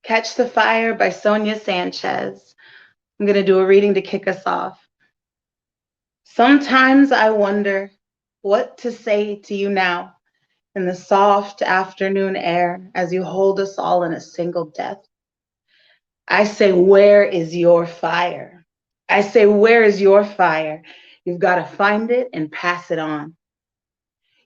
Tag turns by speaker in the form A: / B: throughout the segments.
A: Catch the Fire by Sonia Sanchez. I'm going to do a reading to kick us off. Sometimes I wonder what to say to you now in the soft afternoon air as you hold us all in a single death. I say, where is your fire? I say, where is your fire? You've got to find it and pass it on.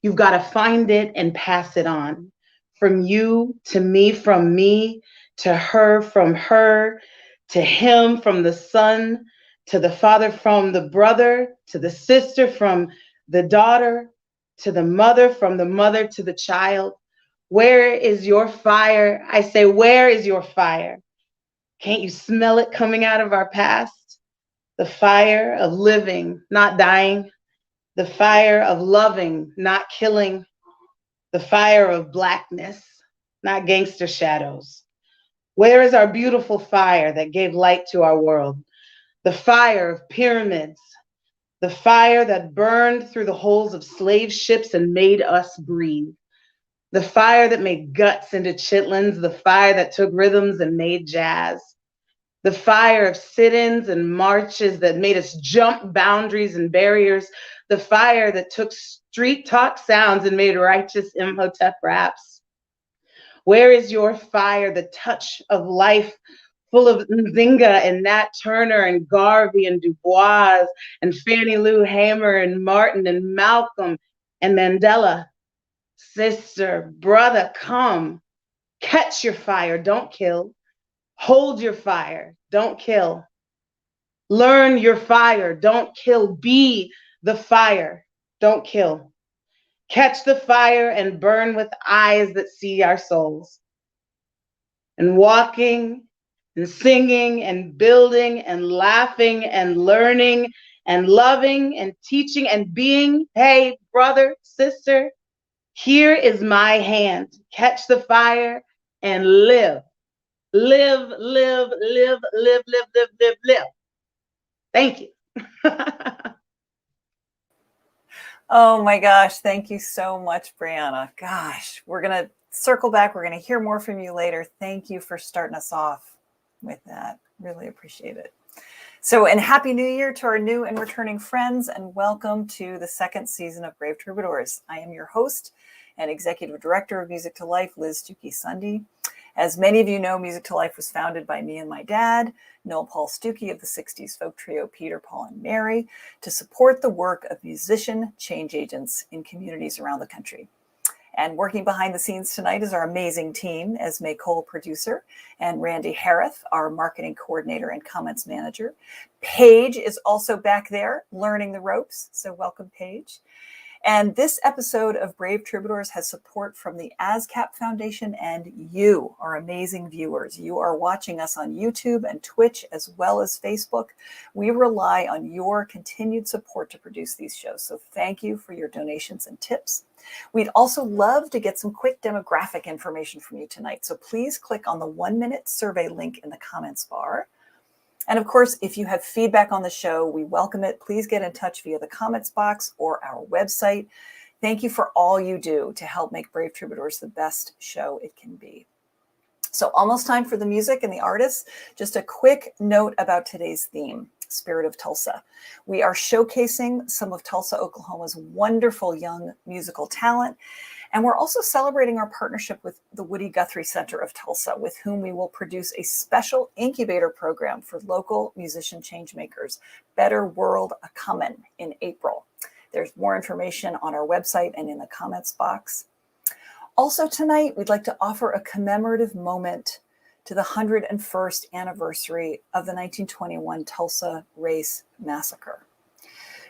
A: You've got to find it and pass it on. From you to me to her, from her to him, from the son to the father, from the brother to the sister, from the daughter to the mother, from the mother to the child. Where is your fire? I say, where is your fire? Can't you smell it coming out of our past? The fire of living, not dying. The fire of loving, not killing. The fire of blackness, not gangster shadows. Where is our beautiful fire that gave light to our world? The fire of pyramids, the fire that burned through the holes of slave ships and made us breathe. The fire that made guts into chitlins, the fire that took rhythms and made jazz. The fire of sit-ins and marches that made us jump boundaries and barriers. The fire that took street talk sounds and made righteous Imhotep raps. Where is your fire, the touch of life full of Nzinga and Nat Turner and Garvey and Du Bois and Fannie Lou Hamer and Martin and Malcolm and Mandela? Sister, brother, come. Catch your fire, don't kill. Hold your fire, don't kill. Learn your fire, don't kill. Be the fire, don't kill. Catch the fire and burn with eyes that see our souls. And walking and singing and building and laughing and learning and loving and teaching and being, hey, brother, sister, here is my hand. Catch the fire and live. Live, live, live, live, live, live, live, live. Thank you.
B: Oh my gosh, thank you so much, Briana. Gosh, we're going to circle back. We're going to hear more from you later. Thank you for starting us off with that. Really appreciate it. So, and Happy New Year to our new and returning friends, and welcome to the second season of Brave Troubadours. I am your host and Executive Director of Music to Life, Liz Stookey Sunde. As many of you know, Music to Life was founded by me and my dad, Noel Paul Stookey of the 60s folk trio Peter, Paul, and Mary, to support the work of musician change agents in communities around the country. And working behind the scenes tonight is our amazing team, Esme Cole, producer, and Randy Harith, our marketing coordinator and comments manager. Paige is also back there learning the ropes, so welcome, Paige. And this episode of Brave Troubadours has support from the ASCAP Foundation and you, our amazing viewers. You are watching us on YouTube and Twitch as well as Facebook. We rely on your continued support to produce these shows, so thank you for your donations and tips. We'd also love to get some quick demographic information from you tonight, so please click on the 1-minute survey link in the comments bar. And of course, if you have feedback on the show, we welcome it. Please get in touch via the comments box or our website. Thank you for all you do to help make Brave Troubadours the best show it can be. So almost time for the music and the artists. Just a quick note about today's theme, Spirit of Tulsa. We are showcasing some of Tulsa, Oklahoma's wonderful young musical talent. And we're also celebrating our partnership with the Woody Guthrie Center of Tulsa, with whom we will produce a special incubator program for local musician changemakers, Better World A-Comin', in April. There's more information on our website and in the comments box. Also tonight, we'd like to offer a commemorative moment to the 101st anniversary of the 1921 Tulsa Race Massacre.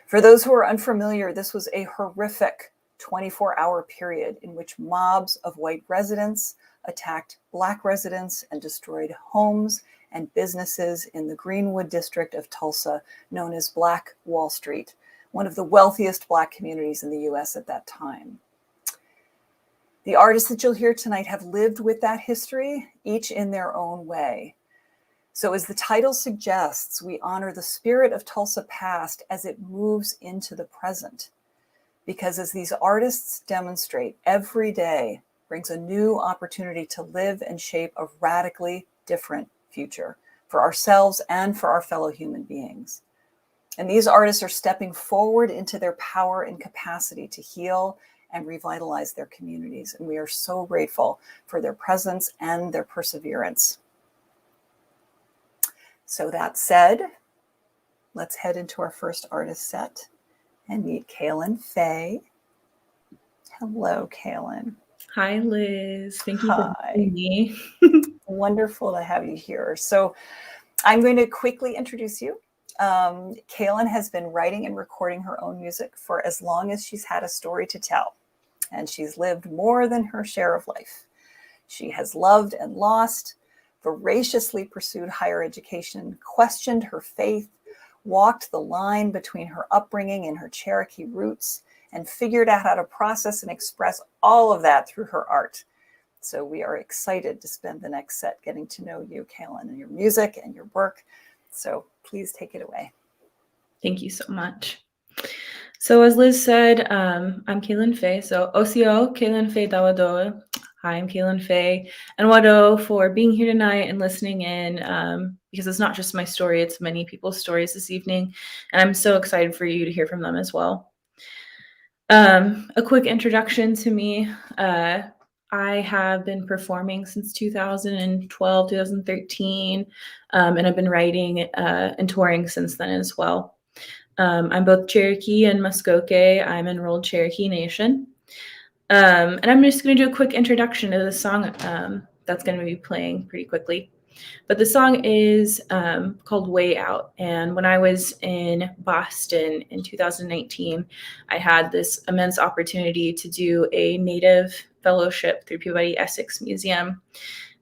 B: For those who are unfamiliar, this was a horrific 24-hour period in which mobs of white residents attacked Black residents and destroyed homes and businesses in the Greenwood district of Tulsa, known as Black Wall Street, one of the wealthiest Black communities in the U.S. at that time. The artists that you'll hear tonight have lived with that history, each in their own way. So as the title suggests, we honor the spirit of Tulsa past as it moves into the present. Because as these artists demonstrate, every day brings a new opportunity to live and shape a radically different future for ourselves and for our fellow human beings. And these artists are stepping forward into their power and capacity to heal and revitalize their communities. And we are so grateful for their presence and their perseverance. So that said, let's head into our first artist set and meet Kalyn Faye. Hello, Kalyn.
C: Hi, Liz. Thank you for having me.
B: Wonderful to have you here. So I'm going to quickly introduce you. Kalyn has been writing and recording her own music for as long as she's had a story to tell, and she's lived more than her share of life. She has loved and lost, voraciously pursued higher education, questioned her faith, walked the line between her upbringing and her Cherokee roots, and figured out how to process and express all of that through her art. So we are excited to spend the next set getting to know you, Kalyn, and your music and your work. So please take it away.
C: Thank you so much. So as Liz said, I'm Kalyn Faye. So Osio, Kalyn Faye Dawadoa. Hi, I'm Kalyn Faye. And Wado for being here tonight and listening in, because it's not just my story, it's many people's stories this evening. And I'm so excited for you to hear from them as well. A quick introduction to me. I have been performing since 2012, 2013, and I've been writing and touring since then as well. I'm both Cherokee and Muskoke. I'm enrolled Cherokee Nation. And I'm just going to do a quick introduction to the song that's going to be playing pretty quickly. But the song is called Way Out. And when I was in Boston in 2019, I had this immense opportunity to do a Native fellowship through Peabody Essex Museum,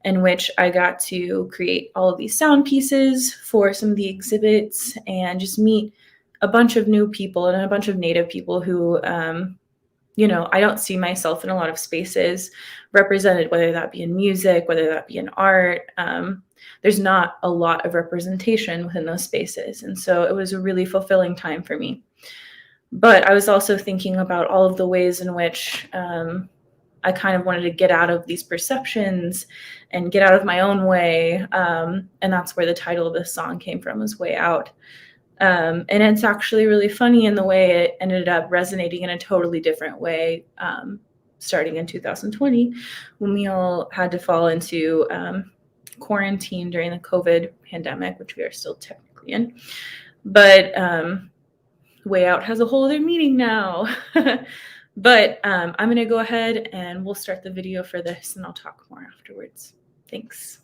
C: in which I got to create all of these sound pieces for some of the exhibits and just meet a bunch of new people and a bunch of Native people who, I don't see myself in a lot of spaces represented, whether that be in music, whether that be in art. There's not a lot of representation within those spaces. And so it was a really fulfilling time for me. But I was also thinking about all of the ways in which I kind of wanted to get out of these perceptions and get out of my own way. And that's where the title of this song came from, was Way Out. And it's actually really funny in the way it ended up resonating in a totally different way, starting in 2020, when we all had to fall into quarantine during the COVID pandemic, which we are still technically in. But Way Out has a whole other meaning now. But I'm going to go ahead and we'll start the video for this, and I'll talk more afterwards. Thanks.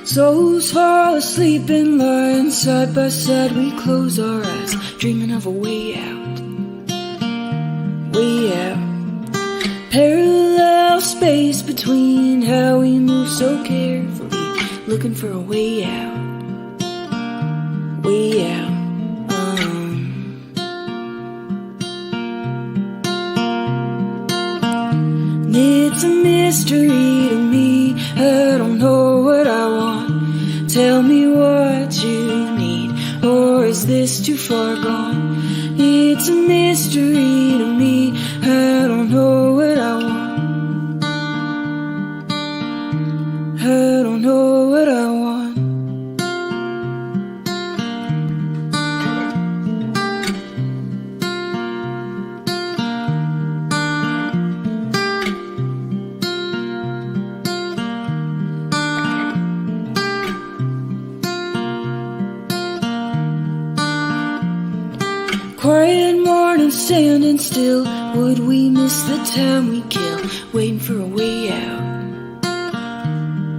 D: Souls fall asleep and lying side by side. We close our eyes, dreaming of a way out. Way out. Parallel space between how we move so carefully, looking for a way out. Way out. It's a mystery to me. I don't know what I want. Tell me what you need, or is this too far gone? It's a mystery to me. I don't know what I want. I don't know what I want. Quiet morning, standing still. Would we miss the time we kill, waiting for a way out?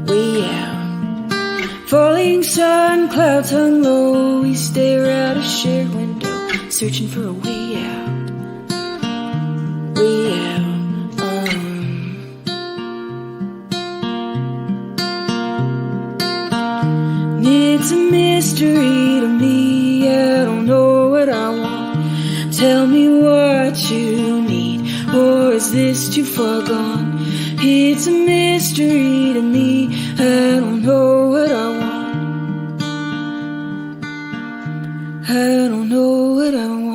D: Way out. Falling sun, clouds hung low. We stare out a shared window, searching for a way out. Way out. It's a mystery to me. I don't know what I want. Tell me what you need, this too far gone? It's a mystery to me. I don't know what I want. I don't know what I want.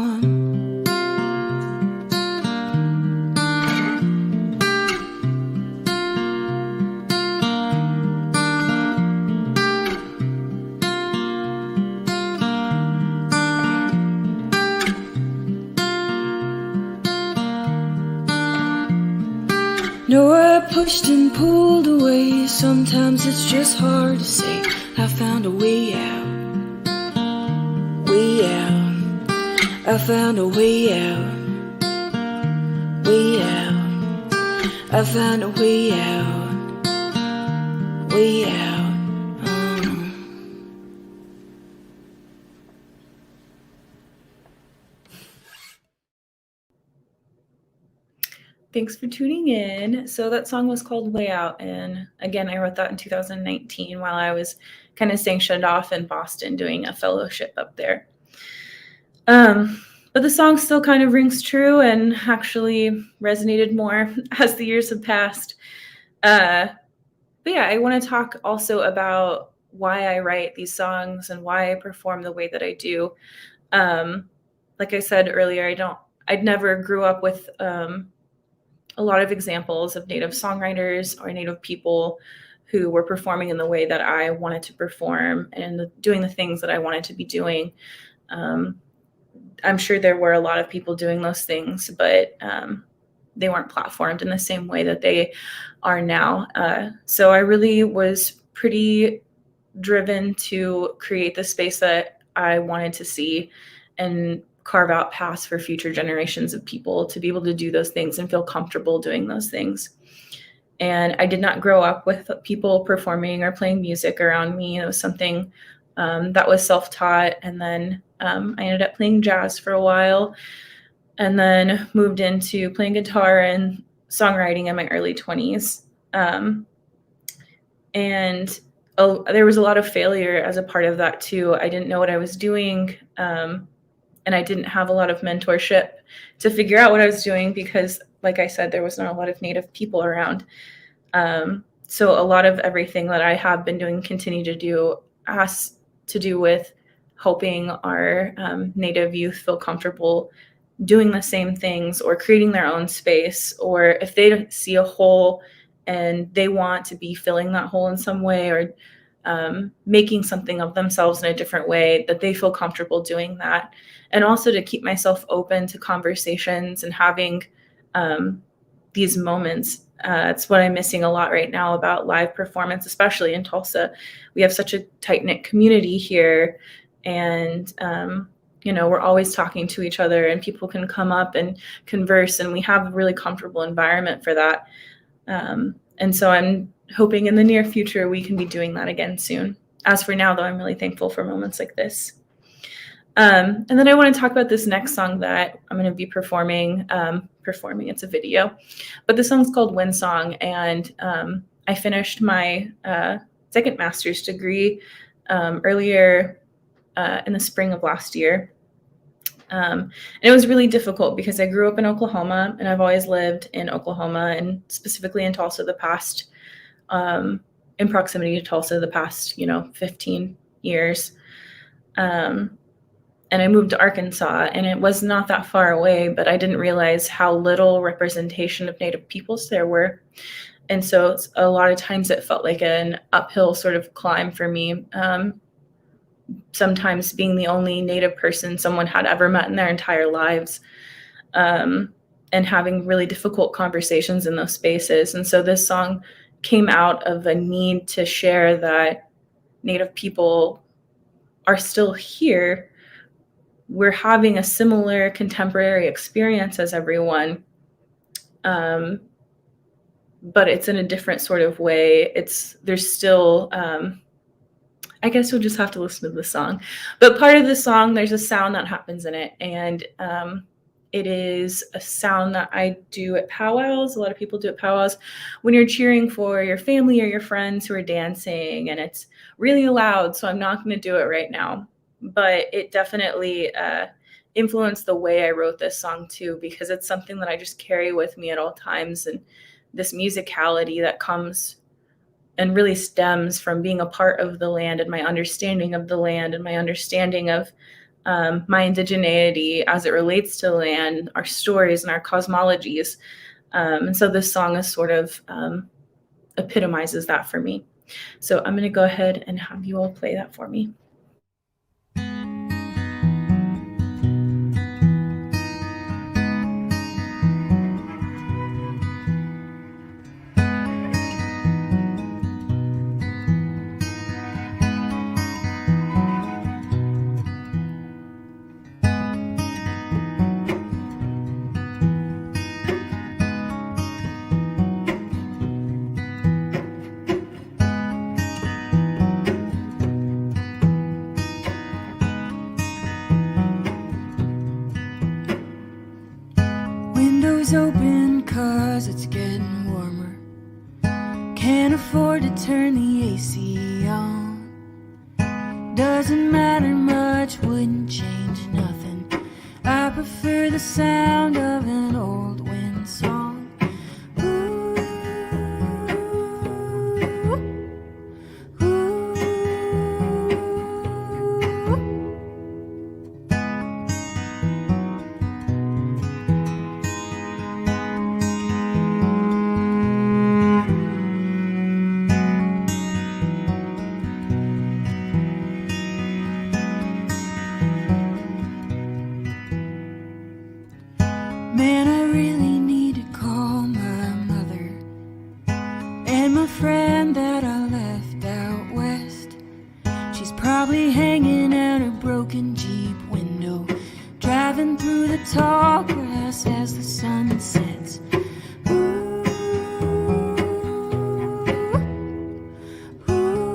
D: No, I pushed and pulled away. Sometimes it's just hard to say. I found a way out, way out. I found a way out, way out. I found a way out, way out.
C: Thanks for tuning in. So that song was called Way Out. And again, I wrote that in 2019 while I was kind of sanctioned off in Boston doing a fellowship up there. But the song still kind of rings true and actually resonated more as the years have passed. But yeah, I want to talk also about why I write these songs and why I perform the way that I do. Like I said earlier, I'd never grew up with a lot of examples of Native songwriters or Native people who were performing in the way that I wanted to perform and doing the things that I wanted to be doing. I'm sure there were a lot of people doing those things, but they weren't platformed in the same way that they are now. So I really was pretty driven to create the space that I wanted to see and carve out paths for future generations of people to be able to do those things and feel comfortable doing those things. And I did not grow up with people performing or playing music around me. It was something that was self-taught. And then I ended up playing jazz for a while and then moved into playing guitar and songwriting in my early 20s. And there was a lot of failure as a part of that too. I didn't know what I was doing. And I didn't have a lot of mentorship to figure out what I was doing because, like I said, there was not a lot of Native people around. So a lot of everything that I have been doing, continue to do, has to do with helping our Native youth feel comfortable doing the same things or creating their own space, or if they see a hole and they want to be filling that hole in some way or making something of themselves in a different way, that they feel comfortable doing that. And also to keep myself open to conversations and having these moments. It's what I'm missing a lot right now about live performance, especially in Tulsa. We have such a tight-knit community here, and we're always talking to each other and people can come up and converse, and we have a really comfortable environment for that. And so I'm hoping in the near future we can be doing that again soon. As for now, though, I'm really thankful for moments like this. And then I want to talk about this next song that I'm going to be performing. It's a video, but the song's called Wind Song, and I finished my second master's degree earlier in the spring of last year. And it was really difficult because I grew up in Oklahoma, and I've always lived in Oklahoma, and specifically in Tulsa in proximity to Tulsa the past 15 years. And I moved to Arkansas, and it was not that far away, but I didn't realize how little representation of Native peoples there were. And so a lot of times it felt like an uphill sort of climb for me. Sometimes being the only Native person someone had ever met in their entire lives, and having really difficult conversations in those spaces. And so this song came out of a need to share that Native people are still here. We're having a similar contemporary experience as everyone, but it's in a different sort of way. There's still, I guess you'll just have to listen to the song. But part of the song, there's a sound that happens in it, and it is a sound that I do at powwows. A lot of people do at powwows when you're cheering for your family or your friends who are dancing, and it's really loud, so I'm not going to do it right now. But it definitely influenced the way I wrote this song too, because it's something that I just carry with me at all times. And this musicality that comes and really stems from being a part of the land and my understanding of the land and my understanding of my indigeneity as it relates to the land, our stories and our cosmologies. And so this song is sort of epitomizes that for me. So I'm going to go ahead and have you all play that for me.
D: Windows open 'cause it's getting warmer. Can't afford to turn the AC on. Doesn't matter much, wouldn't change nothing. I prefer the sound of an old wind song. Ooh, ooh, man, I really need to call my mother and my friend that I left out west. She's probably hanging out her broken Jeep window, driving through the tall grass as the sun sets. Ooh, ooh.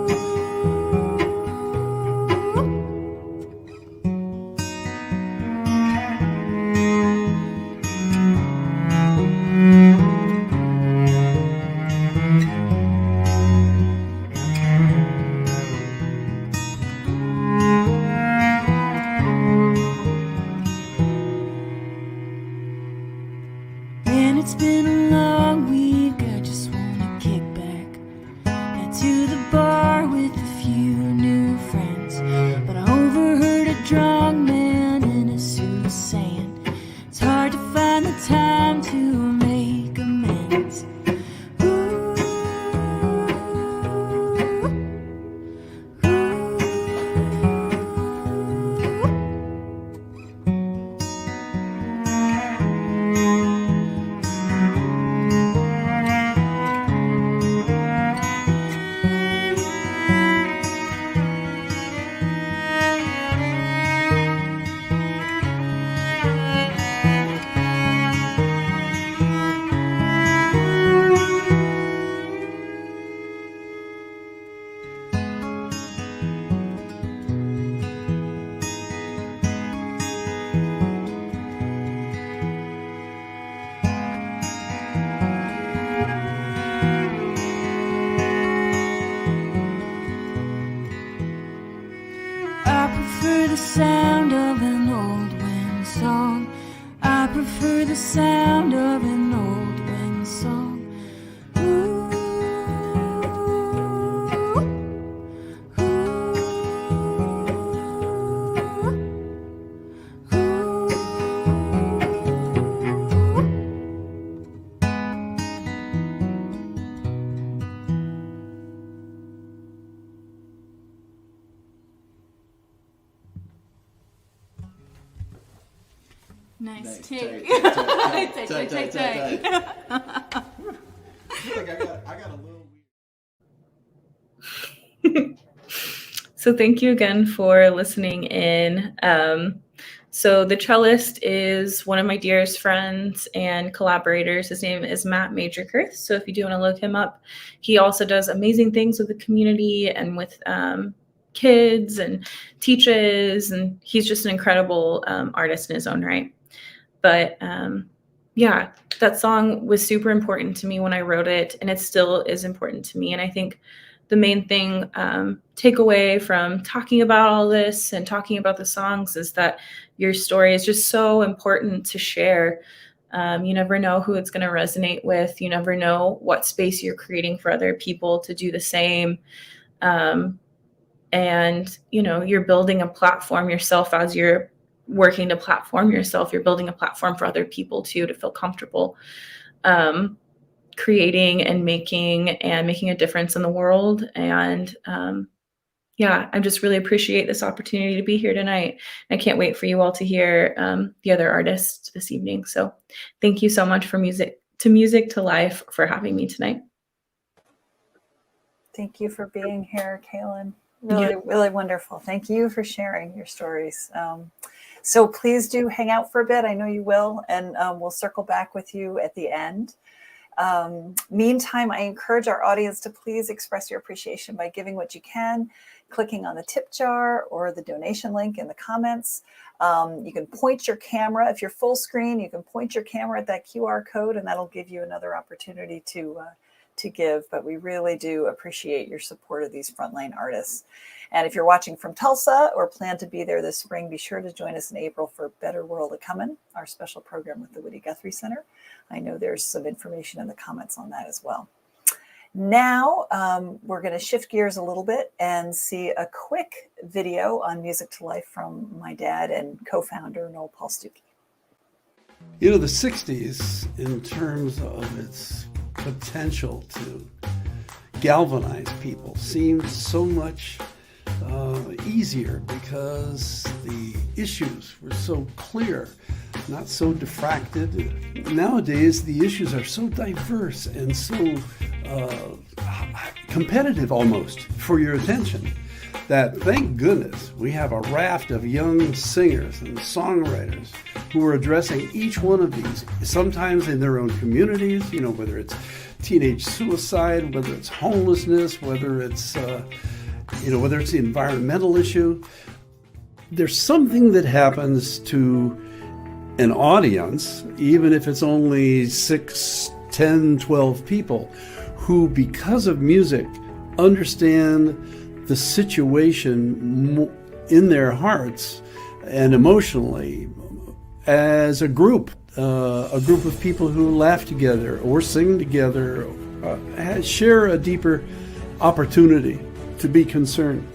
D: Man, it's been a long week, I just wanna kick back. Head to the bar with a few new friends, but I overheard a drunk man in a suit saying it's hard to find the time to make amends. Ooh, I prefer the sound of an old wind song. I prefer the sound of an old wind song. Ooh, ooh, ooh.
E: Nice
F: take.
E: take.
F: Take,
E: Take, take, take.
F: I got a little weird.
C: So thank you again for listening in. So the cellist is one of my dearest friends and collaborators. His name is Matt Majorkirth. So if you do want to look him up, he also does amazing things with the community and with kids and teaches, and he's just an incredible artist in his own right. But yeah, that song was super important to me when I wrote it, and it still is important to me. And I think the main thing takeaway from talking about all this and talking about the songs is that your story is just so important to share. You never know who it's going to resonate with. You never know what space you're creating for other people to do the same. And, you know, you're building a platform yourself as you're working to platform yourself. You're building a platform for other people too, to feel comfortable creating and making a difference in the world. And yeah, I just really appreciate this opportunity to be here tonight. I can't wait for you all to hear the other artists this evening. So thank you so much for Music to Life for having me tonight.
B: Thank you for being here, Kalyn. Really, really wonderful. Thank you for sharing your stories. So please do hang out for a bit. I know you will, and we'll circle back with you at the end. Meantime, I encourage our audience to please express your appreciation by giving what you can, clicking on the tip jar or the donation link in the comments. You can point your camera. If you're full screen, you can point your camera at that QR code, and that'll give you another opportunity to give. But we really do appreciate your support of these frontline artists. And if you're watching from Tulsa or plan to be there this spring, be sure to join us in April for Better World of Comin', our special program with the Woody Guthrie Center. I know there's some information in the comments on that as well. Now, we're going to shift gears a little bit and see a quick video on Music to Life from my dad and co-founder, Noel Paul Stookey.
F: You know, the 60s, in terms of its potential to galvanize people, seemed so much easier because the issues were so clear, not so diffracted. Nowadays, the issues are so diverse and so competitive almost for your attention that, thank goodness, we have a raft of young singers and songwriters who are addressing each one of these, sometimes in their own communities, you know, whether it's teenage suicide, whether it's homelessness, whether it's whether it's the environmental issue. There's something that happens to an audience, even if it's only 6, 10, 12 people, who, because of music, understand the situation in their hearts and emotionally as a group of people who laugh together or sing together, share a deeper opportunity to be concerned.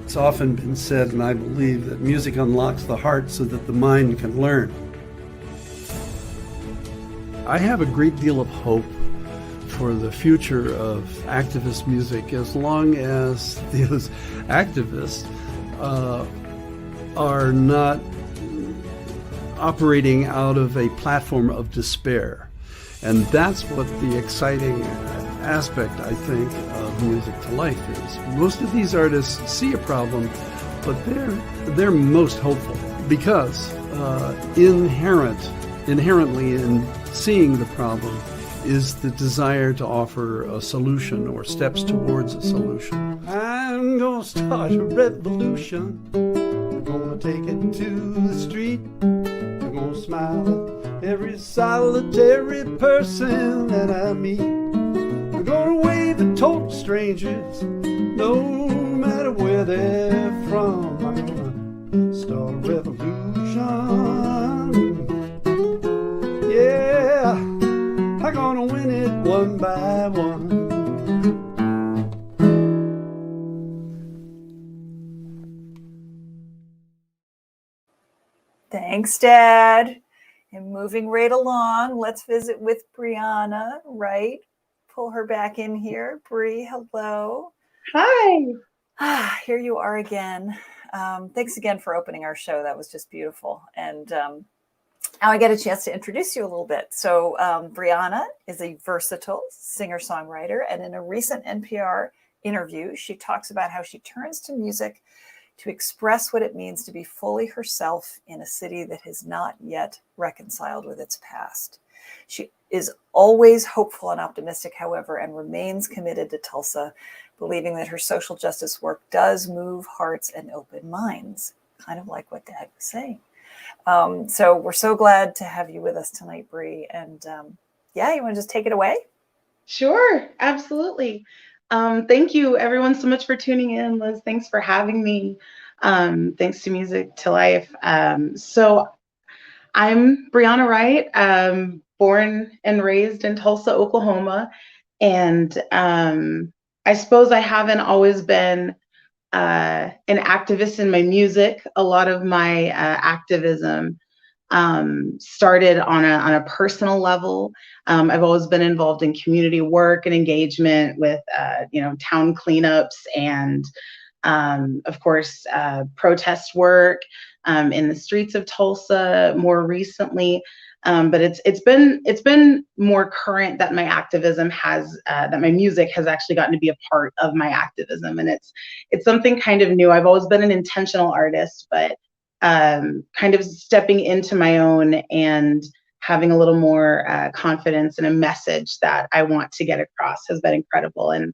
F: It's often been said, and I believe, that music unlocks the heart so that the mind can learn. I have a great deal of hope for the future of activist music, as long as those activists are not operating out of a platform of despair. And that's what the exciting aspect, I think, of Music to Life is. Most of these artists see a problem, but they're most hopeful because inherently in seeing the problem is the desire to offer a solution or steps towards a solution. I'm gonna start a revolution. I'm gonna take it to the street. I'm gonna smile at every solitary person that I meet. I'm gonna wave at total strangers, no matter where they're from. I'm gonna start a revolution. Yeah, I'm gonna win it one by one.
B: Thanks, Dad. And moving right along, let's visit with Briana Wright. Pull her back in here. Bri, hello.
A: Hi.
B: Here you are again. Thanks again for opening our show. That was just beautiful. And now I get a chance to introduce you a little bit. So Briana is a versatile singer-songwriter. And in a recent NPR interview, she talks about how she turns to music to express what it means to be fully herself in a city that has not yet reconciled with its past. She is always hopeful and optimistic, however, and remains committed to Tulsa, believing that her social justice work does move hearts and open minds, kind of like what Dad was saying. So we're so glad to have you with us tonight, Bri. And you want to just take it away?
A: Sure, absolutely. Thank you, everyone, so much for tuning in. Liz, thanks for having me. Thanks to Music to Life. So I'm Briana Wright, born and raised in Tulsa, Oklahoma. And I suppose I haven't always been an activist in my music. A lot of my activism started on a personal level. I've always been involved in community work and engagement with town cleanups and of course protest work in the streets of Tulsa more recently. But it's been more current that my activism has that my music has actually gotten to be a part of my activism, and it's something kind of new. I've always been an intentional artist, but kind of stepping into my own and having a little more confidence in a message that I want to get across has been incredible. And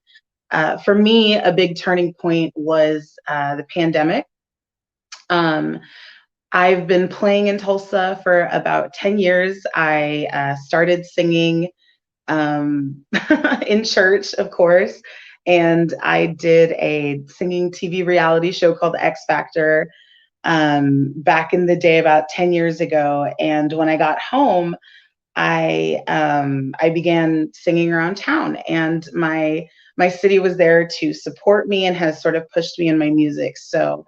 A: for me, a big turning point was the pandemic. I've been playing in Tulsa for about 10 years. I started singing in church, of course, and I did a singing TV reality show called X Factor back in the day, about 10 years ago. And when I got home, I began singing around town, and my city was there to support me and has sort of pushed me in my music. So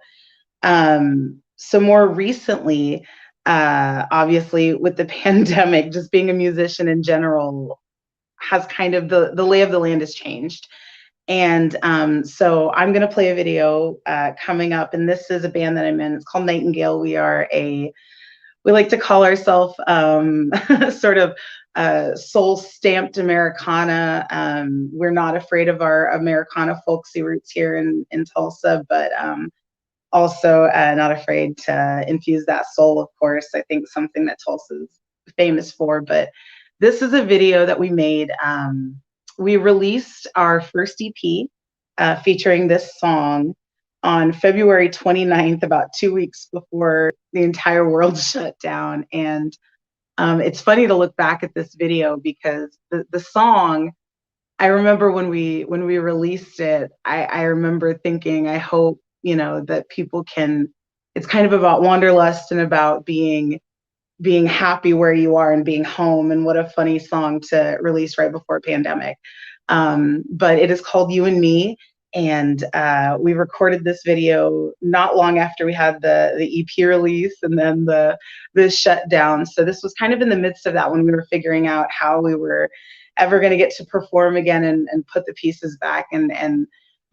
A: so more recently, obviously with the pandemic, just being a musician in general has kind of the lay of the land has changed. And so I'm going to play a video coming up, and this is a band that I'm in. It's called Nightingale. We like to call ourselves sort of soul stamped Americana. We're not afraid of our Americana folksy roots here in Tulsa, but also not afraid to infuse that soul, of course. I think something that Tulsa is famous for. But this is a video that we made. We released our first EP featuring this song on February 29th, about 2 weeks before the entire world shut down. And it's funny to look back at this video because the song, I remember when we released it, I remember thinking, I hope, that people can, it's kind of about wanderlust and about being happy where you are and being home. And what a funny song to release right before a pandemic. But it is called You and Me. And we recorded this video not long after we had the EP release and then the shutdown. So this was kind of in the midst of that when we were figuring out how we were ever going to get to perform again and put the pieces back.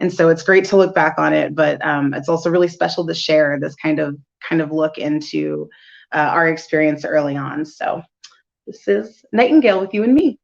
A: And so it's great to look back on it, but it's also really special to share this kind of look into our experience early on. So this is Nightingale with You and Me.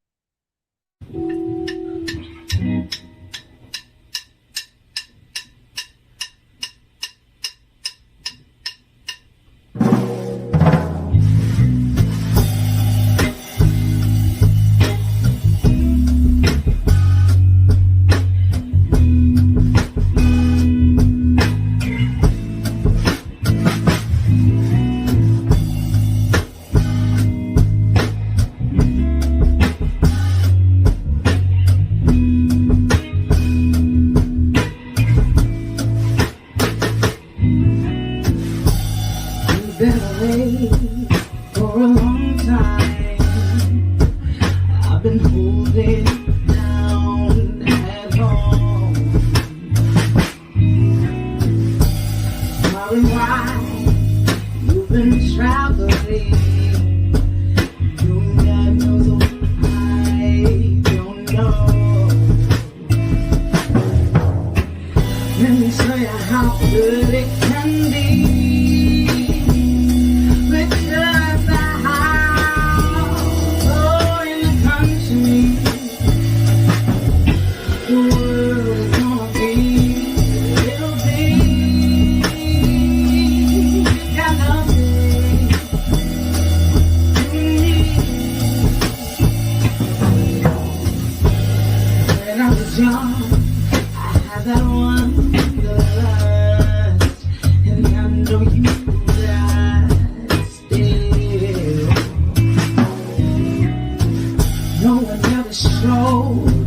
D: No one ever showed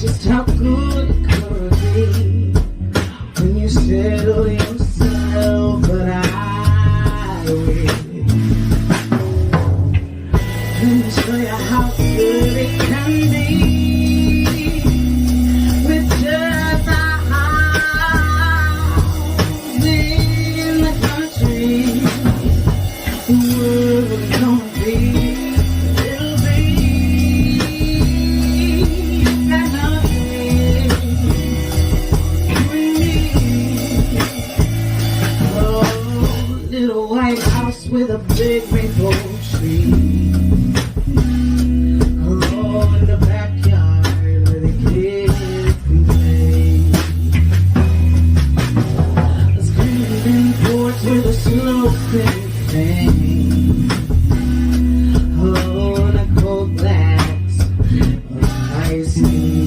D: just how good it could be when you settle yourself, but I will. Let me show you how good it can be with just a house in the country. The world is gonna be a little bit that nothing you and me. Oh, little white house with a big rainbow tree. Oh, in the backyard where the kids can play. A screaming porch with a slow spinning thing. Oh, and a cold glass of iced tea.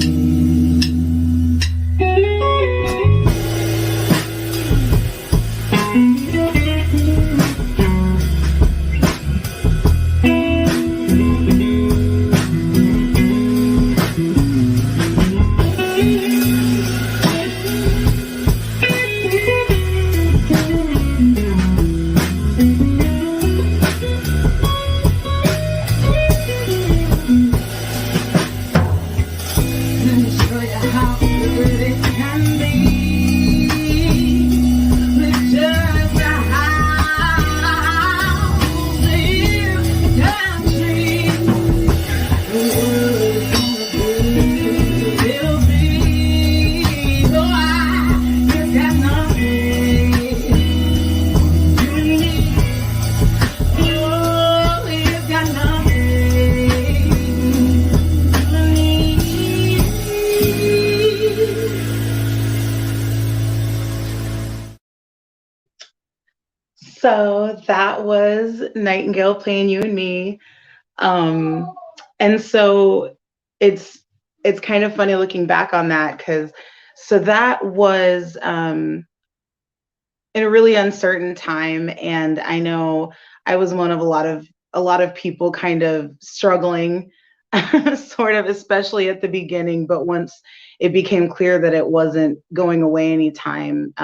D: Let me show you how good it can be with just a house in the country. The world is gonna be a little bit, oh, I just got nothing. You and me, oh, we just got nothing. You and me.
A: So that was Nightingale playing You and Me. And so it's kind of funny looking back on that, because so that was in a really uncertain time, and I know I was one of a lot of people kind of struggling sort of, especially at the beginning, but once it became clear that it wasn't going away anytime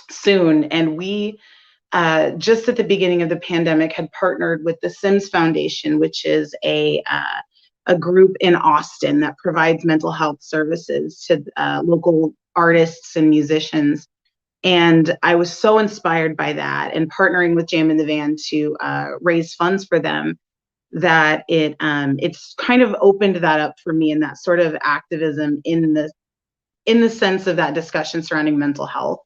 A: soon, and we just at the beginning of the pandemic had partnered with the Sims Foundation, which is a group in Austin that provides mental health services to local artists and musicians. And I was so inspired by that, and partnering with Jam in the Van to raise funds for them, that it's kind of opened that up for me, and that sort of activism in the sense of that discussion surrounding mental health.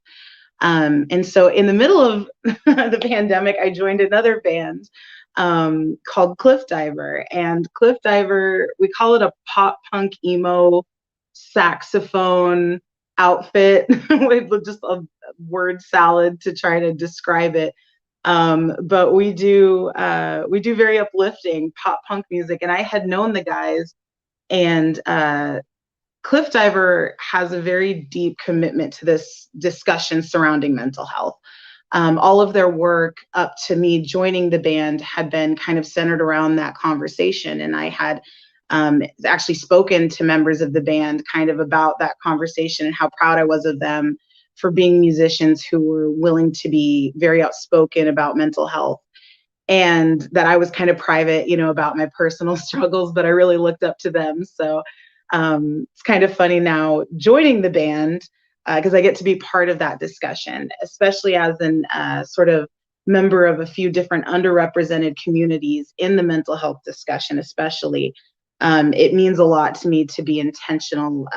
A: And so in the middle of the pandemic, I joined another band called Cliff Diver. And Cliff Diver, we call it a pop punk emo saxophone outfit with just a word salad to try to describe it. But we do very uplifting pop punk music. And I had known the guys, and Cliff Diver has a very deep commitment to this discussion surrounding mental health. All of their work up to me joining the band had been kind of centered around that conversation. And I had actually spoken to members of the band kind of about that conversation and how proud I was of them for being musicians who were willing to be very outspoken about mental health. And that I was kind of private, about my personal struggles, but I really looked up to them. So it's kind of funny now joining the band, because I get to be part of that discussion, especially as an sort of member of a few different underrepresented communities in the mental health discussion, especially. It means a lot to me to be intentional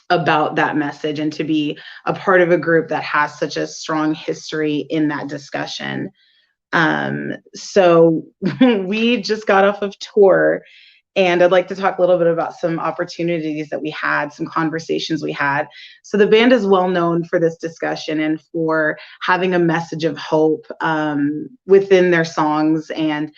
A: about that message, and to be a part of a group that has such a strong history in that discussion. So we just got off of tour, and I'd like to talk a little bit about some opportunities that we had, some conversations we had. So the band is well known for this discussion and for having a message of hope within their songs, and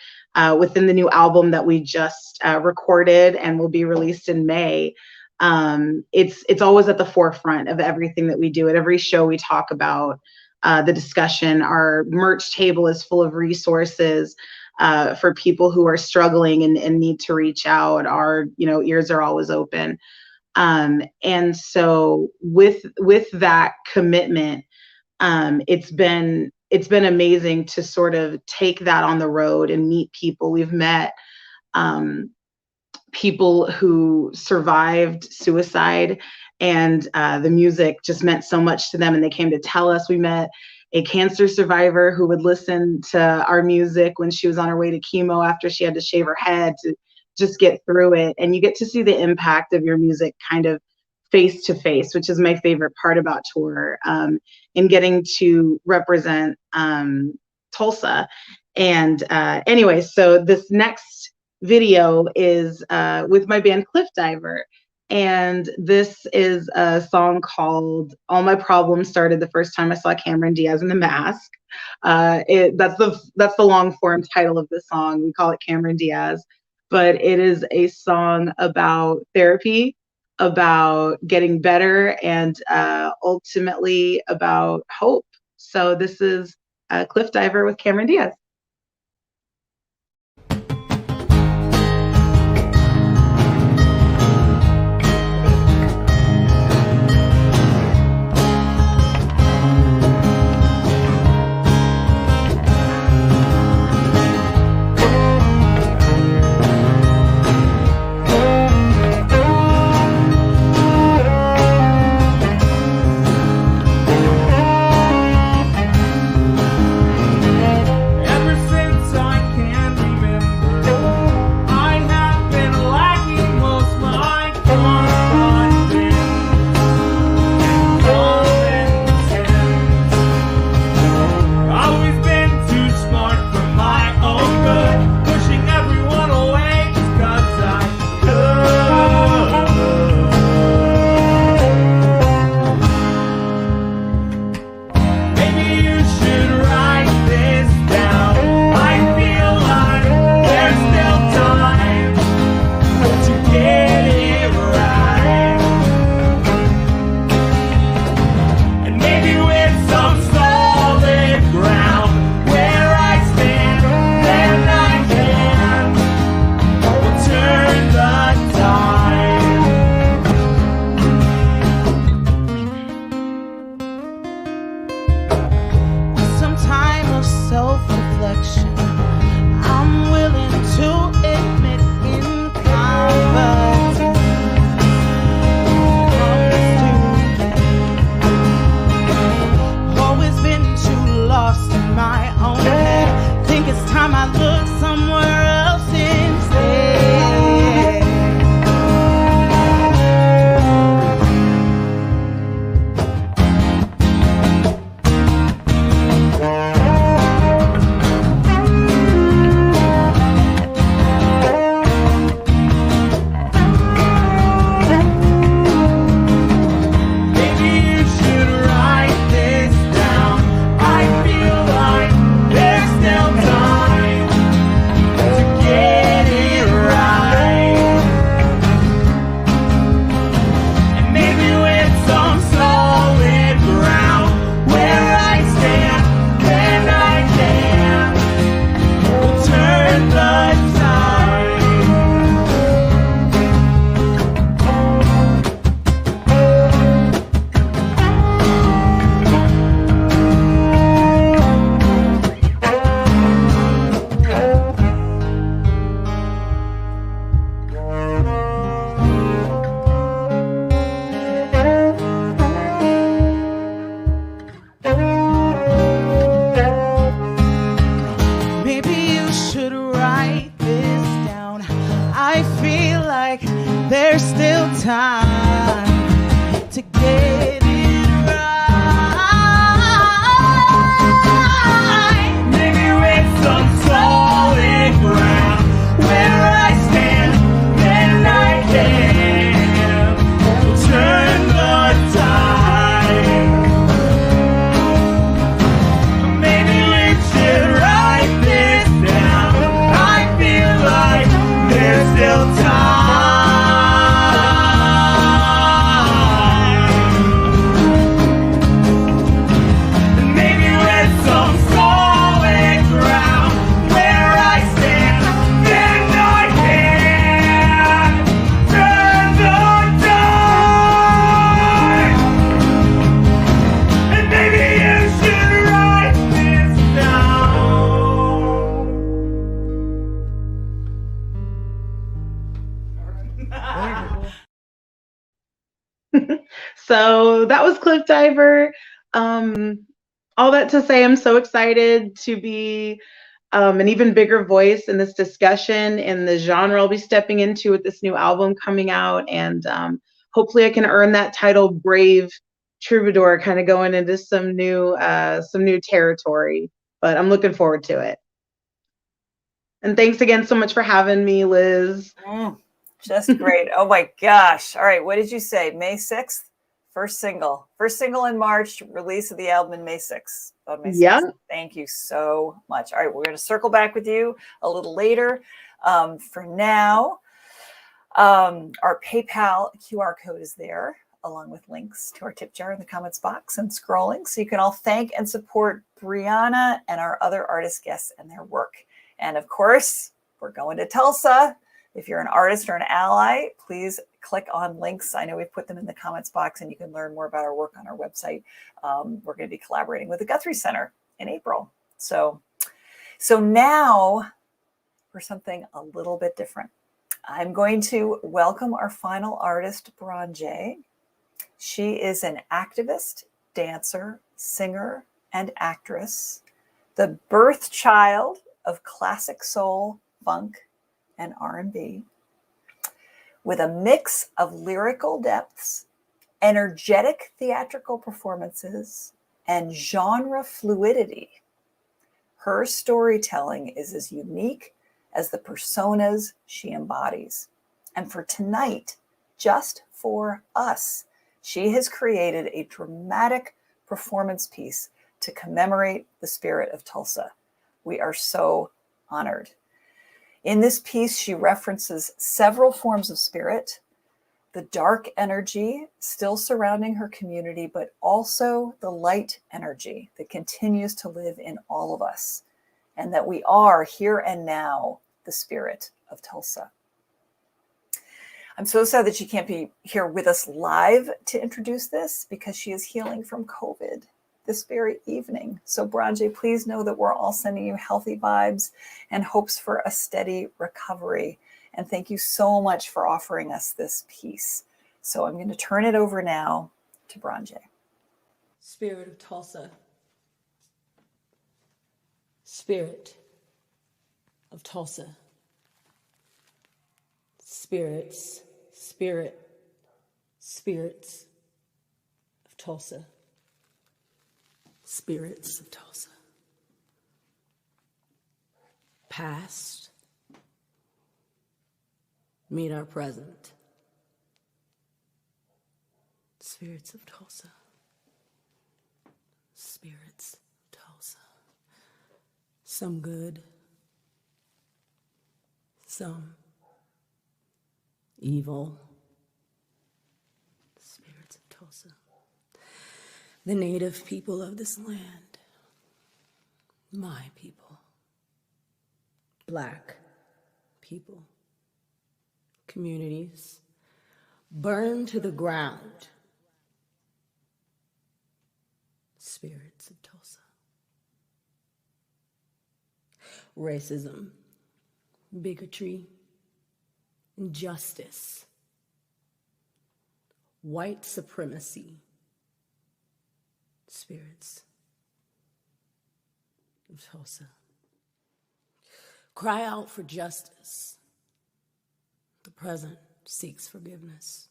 A: within the new album that we just recorded and will be released in May. It's always at the forefront of everything that we do. At every show we talk about the discussion. Our merch table is full of resources for people who are struggling and need to reach out. Our ears are always open. And so with that commitment, it's been amazing to sort of take that on the road and meet people. We've met people who survived suicide, and the music just meant so much to them, and they came to tell us. We met a cancer survivor who would listen to our music when she was on her way to chemo after she had to shave her head to just get through it. And you get to see the impact of your music kind of face to face, which is my favorite part about tour, in getting to represent Tulsa. And anyway, so this next video is with my band Cliff Diver. And this is a song called All My Problems Started the First Time I Saw Cameron Diaz in the Mask. That's the long form title of the song. We call it Cameron Diaz, but it is a song about therapy, about getting better, and ultimately about hope. So this is Cliff Diver with Cameron Diaz.
G: Still time.
A: So that was Cliff Diver. All that to say, I'm so excited to be an even bigger voice in this discussion in the genre I'll be stepping into with this new album coming out. And hopefully I can earn that title Brave Troubadour, kind of going into some new territory. But I'm looking forward to it. And thanks again so much for having me, Liz.
B: Just great. Oh my gosh. All right. What did you say? May 6th? First single in March, release of the album in May 6th. On May 6th.
A: Yeah.
B: Thank you so much. All right. We're going to circle back with you a little later. For now, our PayPal QR code is there, along with links to our tip jar in the comments box and scrolling. So you can all thank and support Briana and our other artist guests and their work. And of course, we're going to Tulsa. If you're an artist or an ally, please click on links. I know we've put them in the comments box, and you can learn more about our work on our website. We're going to be collaborating with the Guthrie Center in April. So now for something a little bit different. I'm going to welcome our final artist, Branjae. She is an activist, dancer, singer, and actress, the birth child of classic soul, funk, and R&B, with a mix of lyrical depths, energetic theatrical performances, and genre fluidity. Her storytelling is as unique as the personas she embodies. And for tonight, just for us, she has created a dramatic performance piece to commemorate the Spirit of Tulsa. We are so honored. In this piece, she references several forms of spirit, the dark energy still surrounding her community, but also the light energy that continues to live in all of us, and that we are here and now the Spirit of Tulsa. I'm so sad that she can't be here with us live to introduce this, because she is healing from COVID this very evening. So Branjae, please know that we're all sending you healthy vibes and hopes for a steady recovery. And thank you so much for offering us this piece. So I'm going to turn it over now to Branjae.
G: Spirit of Tulsa. Spirit of Tulsa. Spirits of Tulsa. Spirits of Tulsa. Past, meet our present. Spirits of Tulsa. Spirits of Tulsa. Some good, some evil. Spirits of Tulsa. The native people of this land, my people, Black people, communities burned to the ground. Spirits of Tulsa. Racism, bigotry, injustice, white supremacy. Spirits of Tulsa. Cry out for justice. The present seeks forgiveness.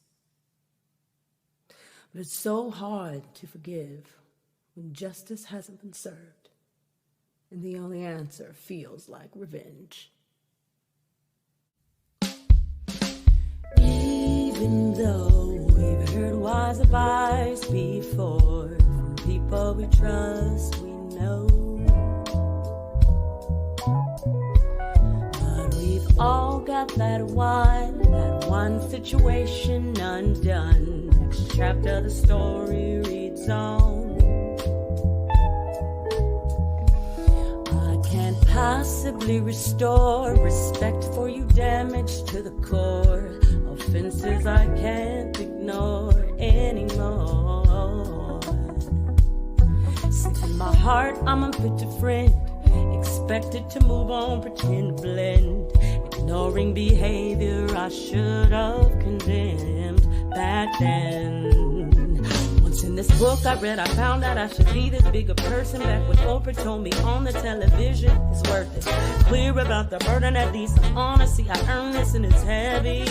G: But it's so hard to forgive when justice hasn't been served, and the only answer feels like revenge. Even though we've heard wise advice before, from people we trust, we know, but we've all got that one situation undone. Next chapter the story reads on. I can't possibly restore respect for you, damage to the core, offenses I can't ignore anymore. Sick in my heart, I'm unfit to friend, expected to move on, pretend to blend, ignoring behavior I should have condemned back then. book I read, I found out I should be this bigger person. Back when Oprah told me on the television, it's worth it. Clear about the burden, at least I'm honest. See, I earned this and it's heavy.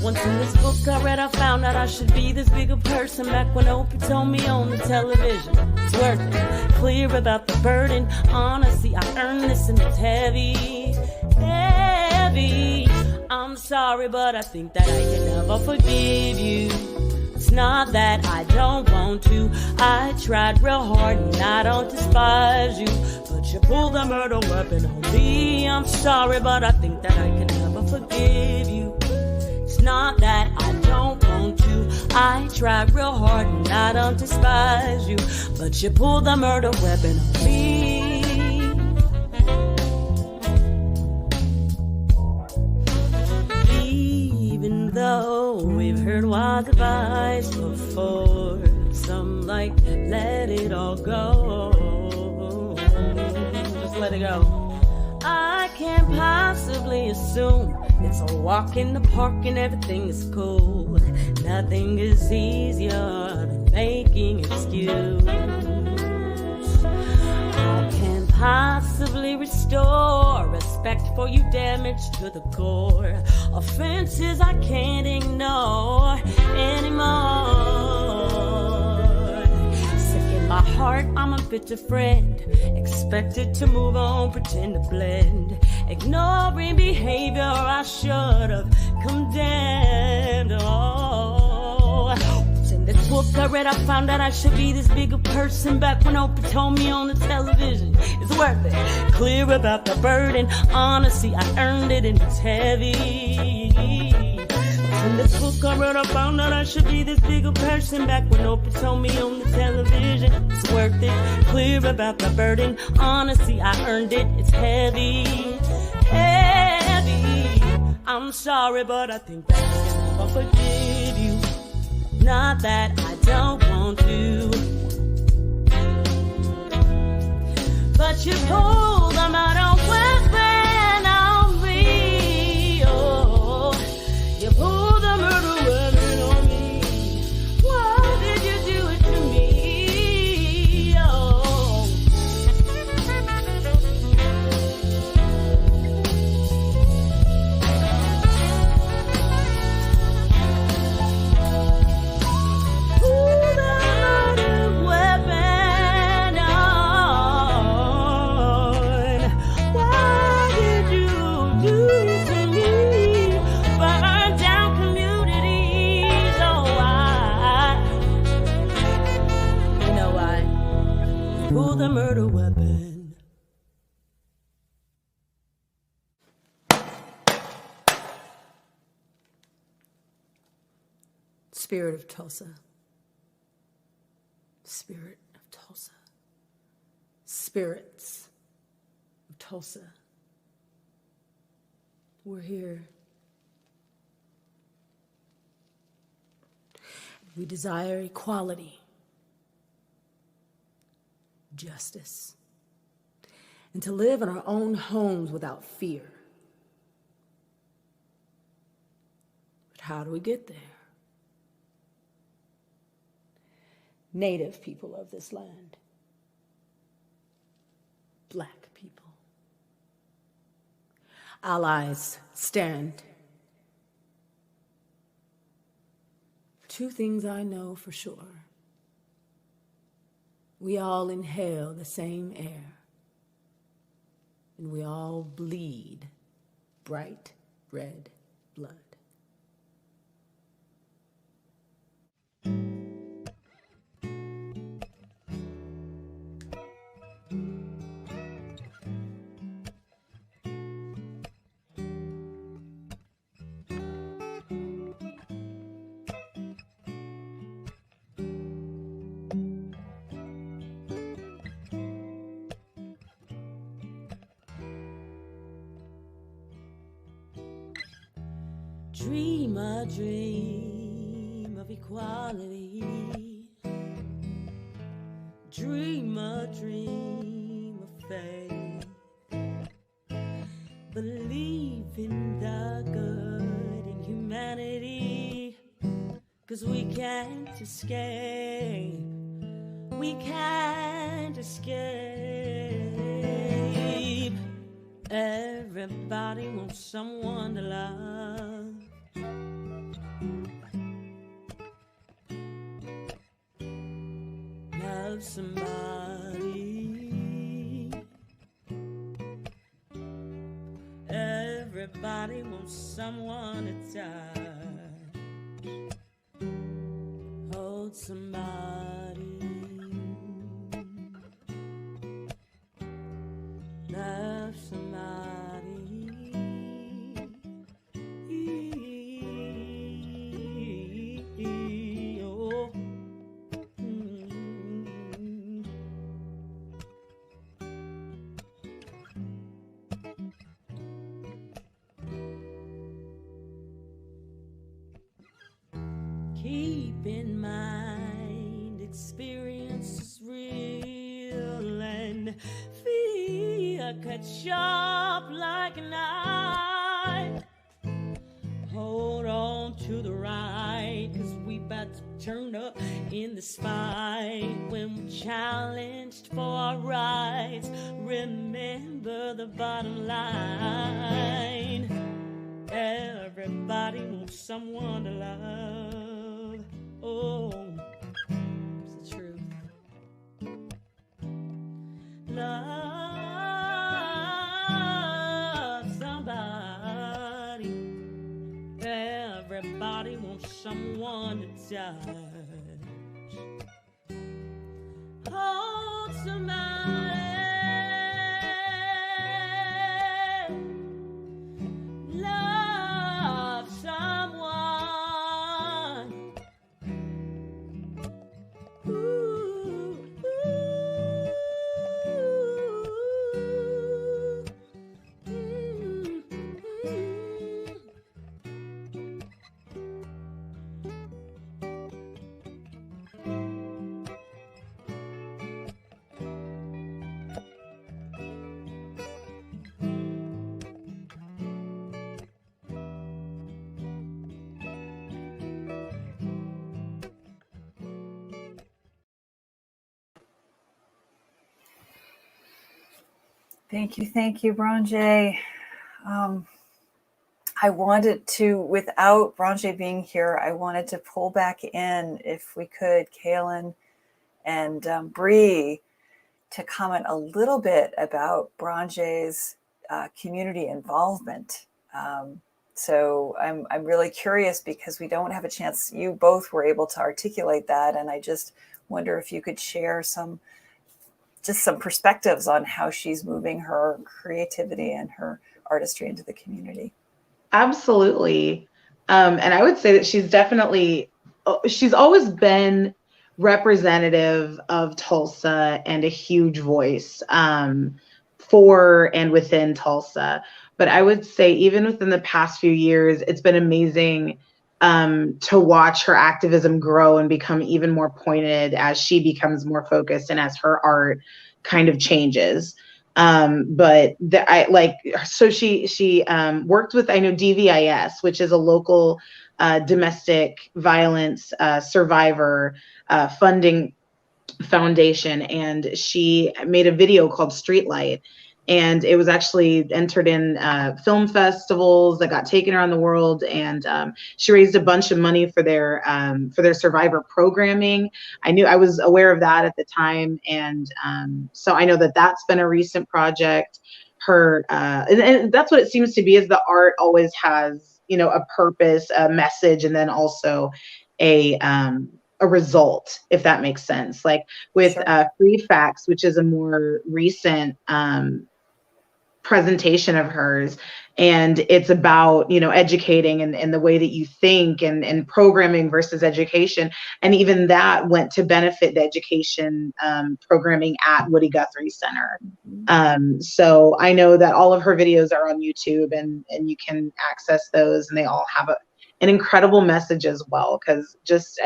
G: Once in this book I read, I found out I should be this bigger person. Back when Oprah told me on the television, it's worth it. Clear about the burden, honesty, I earned this and it's heavy, heavy. I'm sorry, but I think that I can never forgive you. It's not that I don't want to. I tried real hard and I don't despise you, but you pulled the murder weapon on me. I'm sorry, but I think that I can never forgive you. It's not that I don't want to. I tried real hard and I don't despise you, but you pulled the murder weapon on me. Even though we've heard wise advice before, some like let it all go. Just let it go. I can't possibly assume it's a walk in the park and everything is cool. Nothing is easier than making excuse. I can't possibly restore respect for you damaged to the core. Offenses I can't ignore anymore. My heart, I'm a bitter friend, expected to move on, pretend to blend, ignoring behavior I should have condemned. Oh, in this book I read, I found out I should be this bigger person. Back when Oprah told me on the television, it's worth it. Clear about the burden, honesty, I earned it and it's heavy. In this book I read, I found out I should be this bigger person. Back when Oprah told me on the television, it's worth it. Clear about the burden, honesty, I earned it. It's heavy, heavy. I'm sorry, but I think that I can never forgive you. Not that I don't want to, but you pulled them out of weapon on me. Oh, you pulled the murder weapon on me. Why did you do it to me? Oh, pull the murder weapon on. Why did you do it to me? Burn down communities. Oh, why? You know why? Pull the murder weapon. Spirit of Tulsa. Spirit of Tulsa. Spirits of Tulsa. We're here. We desire equality, justice, and to live in our own homes without fear. But how do we get there? Native people of this land, Black people. Allies stand. Two things I know for sure. We all inhale the same air, and we all bleed bright red blood. Dream a dream of equality. Dream a dream of faith. Believe in the good in humanity. 'cause we can't escape. We can't escape. Everybody wants someone to love. Love somebody. Everybody wants someone to touch. Hold somebody. Love somebody. Oh. Keep in mind, experience is real, and fear cuts sharp like a knife. Hold on to the right, 'cause we about to turn up in this fight. When we're challenged for our rights, remember the bottom line. Everybody wants someone to love. Oh, it's the truth. Love somebody. Everybody wants someone to touch. Hold somebody. Love someone. Ooh,
B: Thank you, Branjae. I wanted to, without Branjae being here, I wanted to pull back in, if we could, Kalyn and Bree, to comment a little bit about Branjae's community involvement. So I'm really curious, because we don't have a chance. You both were able to articulate that, and I just wonder if you could share some perspectives on how she's moving her creativity and her artistry into the community.
A: Absolutely. And I would say that she's always been representative of Tulsa and a huge voice for and within Tulsa. But I would say even within the past few years, it's been amazing to watch her activism grow and become even more pointed as she becomes more focused and as her art kind of changes. She worked with, I know, DVIS, which is a local domestic violence survivor funding foundation, and she made a video called Streetlight, and it was actually entered in film festivals that got taken around the world, and she raised a bunch of money for their survivor programming. I was aware of that at the time, and so I know that that's been a recent project. And that's what it seems to be, is the art always has, a purpose, a message, and then also a result, if that makes sense. Like with Free Facts, which is a more recent presentation of hers, and it's about educating and the way that you think, and programming versus education, and even that went to benefit the education programming at Woody Guthrie Center. So I know that all of her videos are on YouTube, and you can access those, and they all have an incredible message as well, because just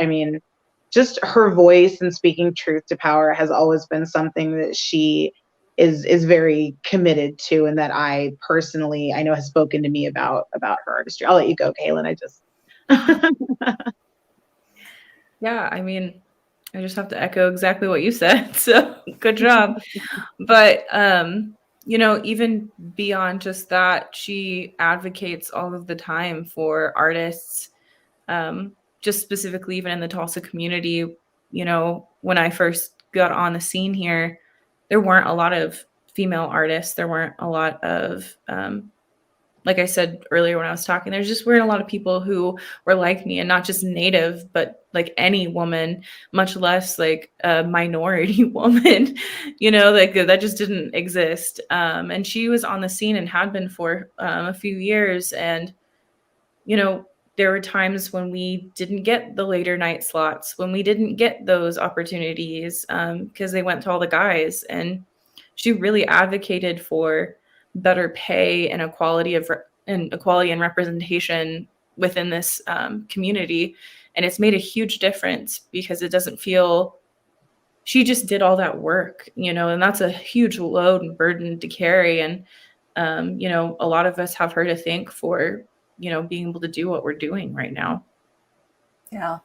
A: her voice and speaking truth to power has always been something that she is very committed to, and that I personally, I know, has spoken to me about her artistry. I'll let you go, Kalyn.
C: Yeah, I mean, I just have to echo exactly what you said. So good job. But you know, even beyond just that, she advocates all of the time for artists, just specifically even in the Tulsa community. You know, when I first got on the scene here, there weren't a lot of female artists. There weren't a lot of like I said earlier when I was talking, there's just weren't a lot of people who were like me, and not just Native, but like any woman, much less like a minority woman, you know, like that just didn't exist. And she was on the scene and had been for a few years. And, you know, there were times when we didn't get the later night slots, when we didn't get those opportunities because they went to all the guys. And she really advocated for better pay and equality and representation within this community. And it's made a huge difference because it doesn't feel she just did all that work, you know, and that's a huge load and burden to carry. And, you know, a lot of us have her to thank for, you know, being able to do what we're doing right now.
B: Yeah,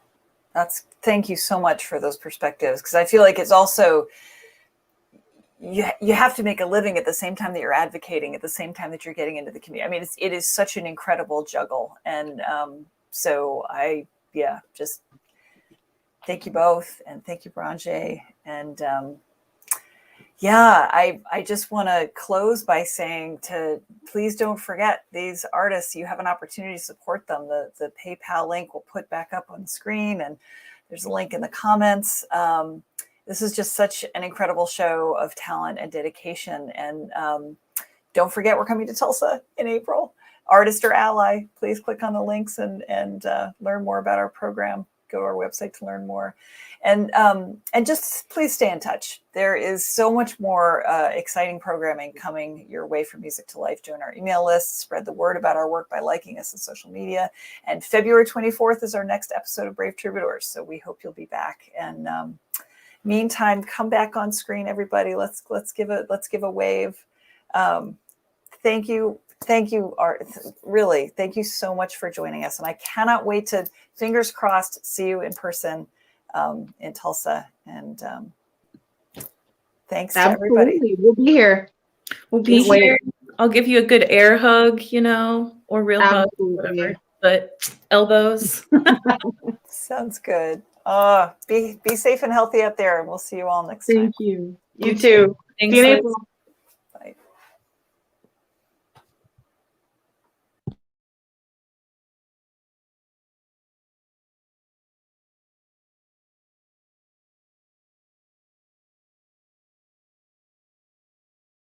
B: thank you so much for those perspectives. Because I feel like it's also, you have to make a living at the same time that you're advocating, at the same time that you're getting into the community. I mean, it is such an incredible juggle. And so just thank you both. And thank you, Branjae. And I just want to close by saying please don't forget these artists. You have an opportunity to support them. The PayPal link we'll put back up on the screen, and there's a link in the comments. This is just such an incredible show of talent and dedication. And don't forget, we're coming to Tulsa in April. Artist or ally, please click on the links and learn more about our program. Go to our website to learn more. And just please stay in touch. There is so much more exciting programming coming your way from Music to Life. Join our email list, spread the word about our work by liking us on social media. And February 24th is our next episode of Brave Troubadours. So we hope you'll be back. And meantime, come back on screen, everybody. Let's give a wave. Thank you, Art. Really, thank you so much for joining us. And I cannot wait to, fingers crossed, see you in person in Tulsa. And thanks to everybody.
A: We'll be here.
C: We'll be here. I'll give you a good air hug, you know, or real hug, whatever. But elbows.
B: Sounds good. Be safe and healthy out there, and we'll see you all next time.
A: Thank you. You too.
C: Thanks.
A: See you in April.